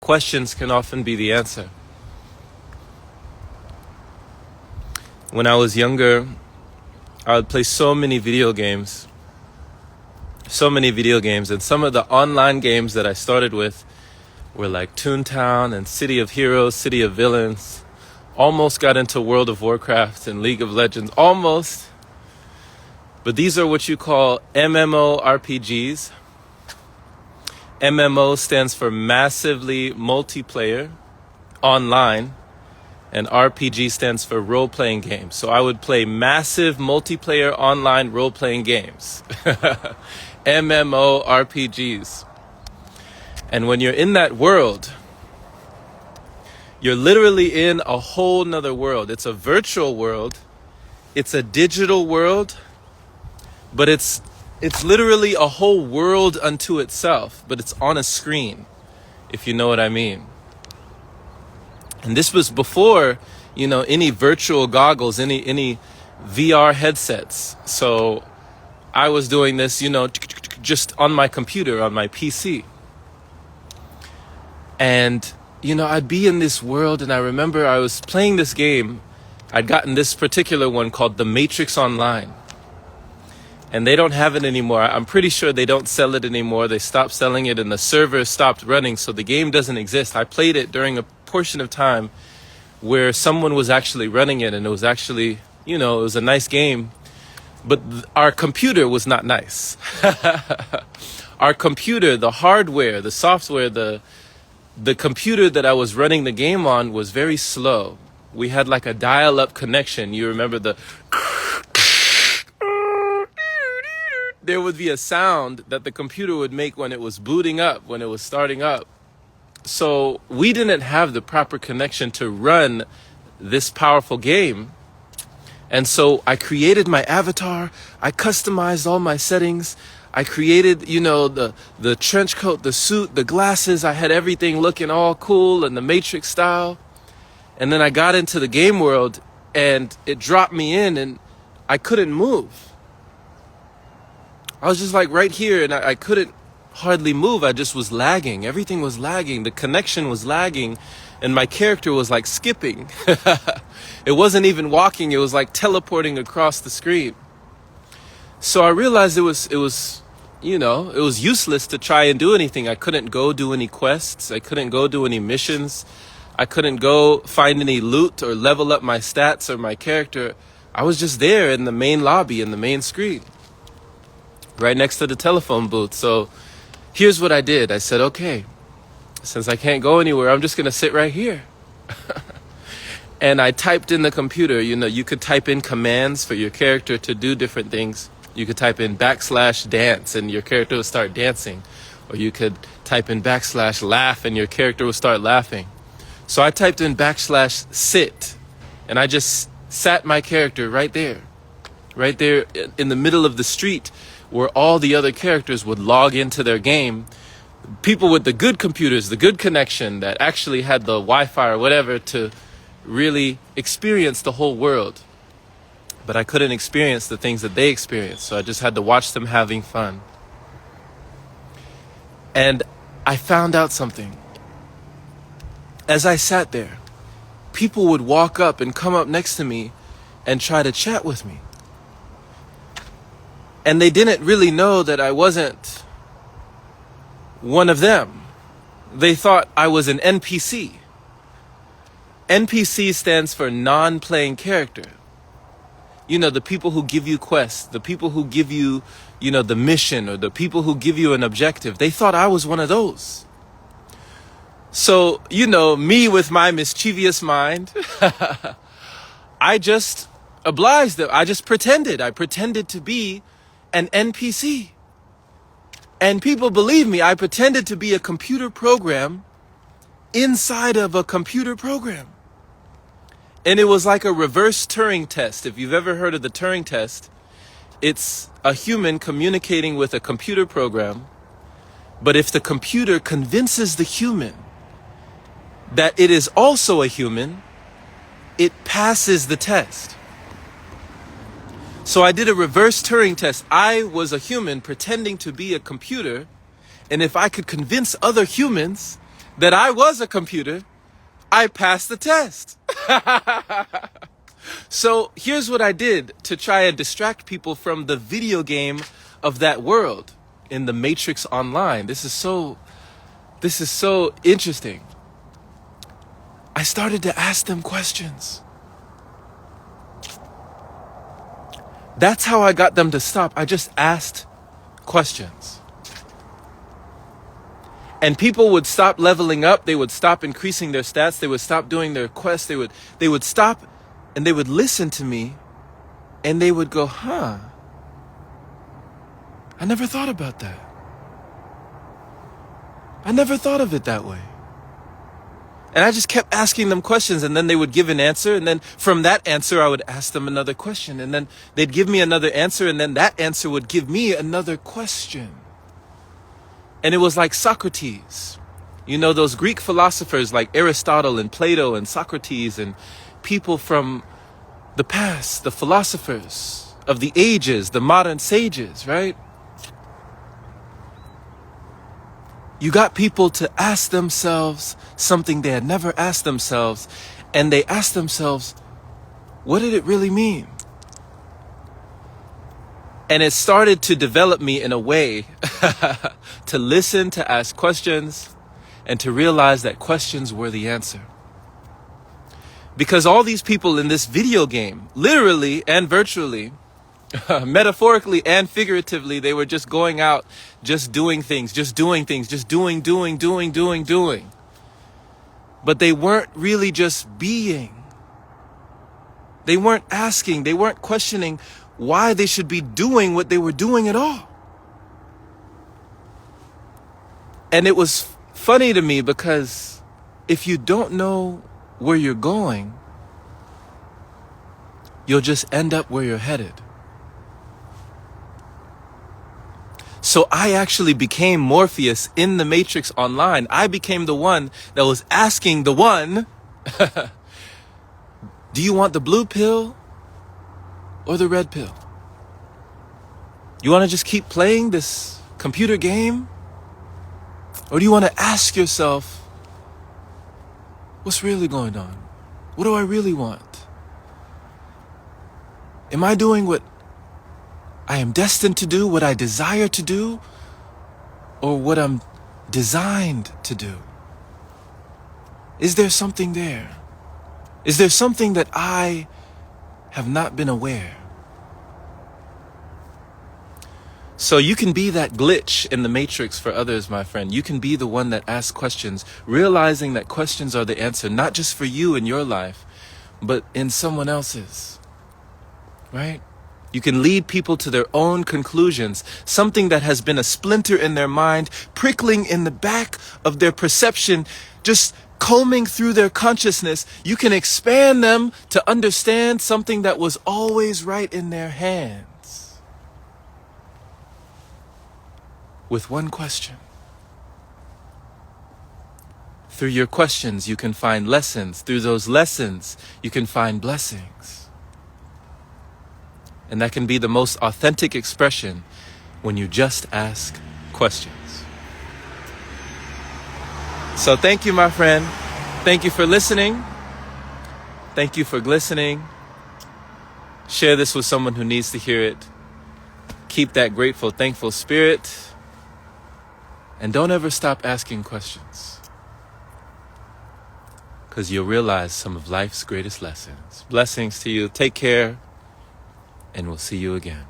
questions can often be the answer. When I was younger, I would play so many video games. And some of the online games that I started with were like Toontown and City of Heroes, City of Villains. Almost got into World of Warcraft and League of Legends, almost. But these are what you call MMORPGs. MMO stands for massively multiplayer online, and RPG stands for role-playing games. So I would play massive multiplayer online role-playing games. MMORPGs. And when you're in that world, you're literally in a whole nother world. It's a virtual world. It's a digital world. But it's literally a whole world unto itself. But it's on a screen, if you know what I mean. And this was before, any virtual goggles, any VR headsets. So I was doing this, just on my computer, on my PC. And, I'd be in this world, and I remember I was playing this game. I'd gotten this particular one called The Matrix Online. And they don't have it anymore. I'm pretty sure they don't sell it anymore. They stopped selling it, and the server stopped running, so the game doesn't exist. I played it during a portion of time where someone was actually running it, and it was actually, it was a nice game. But our computer was not nice. Our computer, the hardware, the software, the computer that I was running the game on was very slow. We had like a dial-up connection. You remember there would be a sound that the computer would make when it was booting up, when it was starting up. So we didn't have the proper connection to run this powerful game. And so I created my avatar. I customized all my settings. I created, the trench coat, the suit, the glasses. I had everything looking all cool in the Matrix style. And then I got into the game world, and it dropped me in, and I couldn't move. I was just like right here, and I couldn't hardly move. I just was lagging. Everything was lagging. The connection was lagging, and my character was like skipping. It wasn't even walking. It was like teleporting across the screen. So I realized it was useless to try and do anything. I couldn't go do any quests. I couldn't go do any missions. I couldn't go find any loot or level up my stats or my character. I was just there in the main lobby, in the main screen, right next to the telephone booth. So here's what I did. I said, okay, since I can't go anywhere, I'm just going to sit right here. And I typed in the computer, you could type in commands for your character to do different things. You could type in /dance and your character would start dancing. Or you could type in /laugh and your character would start laughing. So I typed in /sit, and I just sat my character right there in the middle of the street where all the other characters would log into their game. People with the good computers, the good connection that actually had the Wi-Fi or whatever to really experience the whole world. But I couldn't experience the things that they experienced, so I just had to watch them having fun. And I found out something. As I sat there, people would walk up and come up next to me and try to chat with me. And they didn't really know that I wasn't one of them. They thought I was an NPC. NPC stands for non-playing character. The people who give you quests, the people who give you, the mission, or the people who give you an objective. They thought I was one of those. So, me with my mischievous mind, I just obliged them. I just pretended. I pretended to be an NPC. And people believe me. I pretended to be a computer program inside of a computer program. And it was like a reverse Turing test. If you've ever heard of the Turing test, it's a human communicating with a computer program. But if the computer convinces the human that it is also a human, it passes the test. So I did a reverse Turing test. I was a human pretending to be a computer. And if I could convince other humans that I was a computer, I passed the test. So here's what I did to try and distract people from the video game of that world in the Matrix Online. This is so interesting. I started to ask them questions. That's how I got them to stop. I just asked questions. And people would stop leveling up. They would stop increasing their stats. They would stop doing their quests. They would stop and they would listen to me and they would go, huh, I never thought about that. I never thought of it that way. And I just kept asking them questions, and then they would give an answer, and then from that answer I would ask them another question, and then they'd give me another answer, and then that answer would give me another question. And it was like Socrates. You know, those Greek philosophers like Aristotle and Plato and Socrates and people from the past, the philosophers of the ages, the modern sages, right? You got people to ask themselves something they had never asked themselves, and they asked themselves, what did it really mean? And it started to develop me in a way to listen, to ask questions, and to realize that questions were the answer. Because all these people in this video game, literally and virtually, metaphorically and figuratively, they were just going out, just doing things, just doing. But they weren't really just being. They weren't asking, they weren't questioning why they should be doing what they were doing at all. And it was funny to me because if you don't know where you're going, you'll just end up where you're headed. So I actually became Morpheus in the Matrix Online. I became the one that was asking the one, do you want the blue pill or the red pill? You want to just keep playing this computer game? Or do you want to ask yourself, what's really going on? What do I really want? Am I doing what I am destined to do, what I desire to do, or what I'm designed to do? Is there something there? Is there something that I have not been aware? So you can be that glitch in the matrix for others, my friend. You can be the one that asks questions, realizing that questions are the answer, not just for you in your life, but in someone else's, right? You can lead people to their own conclusions, something that has been a splinter in their mind, prickling in the back of their perception, just combing through their consciousness. You can expand them to understand something that was always right in their hands. With one question. Through your questions, you can find lessons. Through those lessons, you can find blessings. And that can be the most authentic expression when you just ask questions. So thank you, my friend. Thank you for listening. Thank you for glistening. Share this with someone who needs to hear it. Keep that grateful, thankful spirit. And don't ever stop asking questions, because you'll realize some of life's greatest lessons. Blessings to you. Take care. And we'll see you again.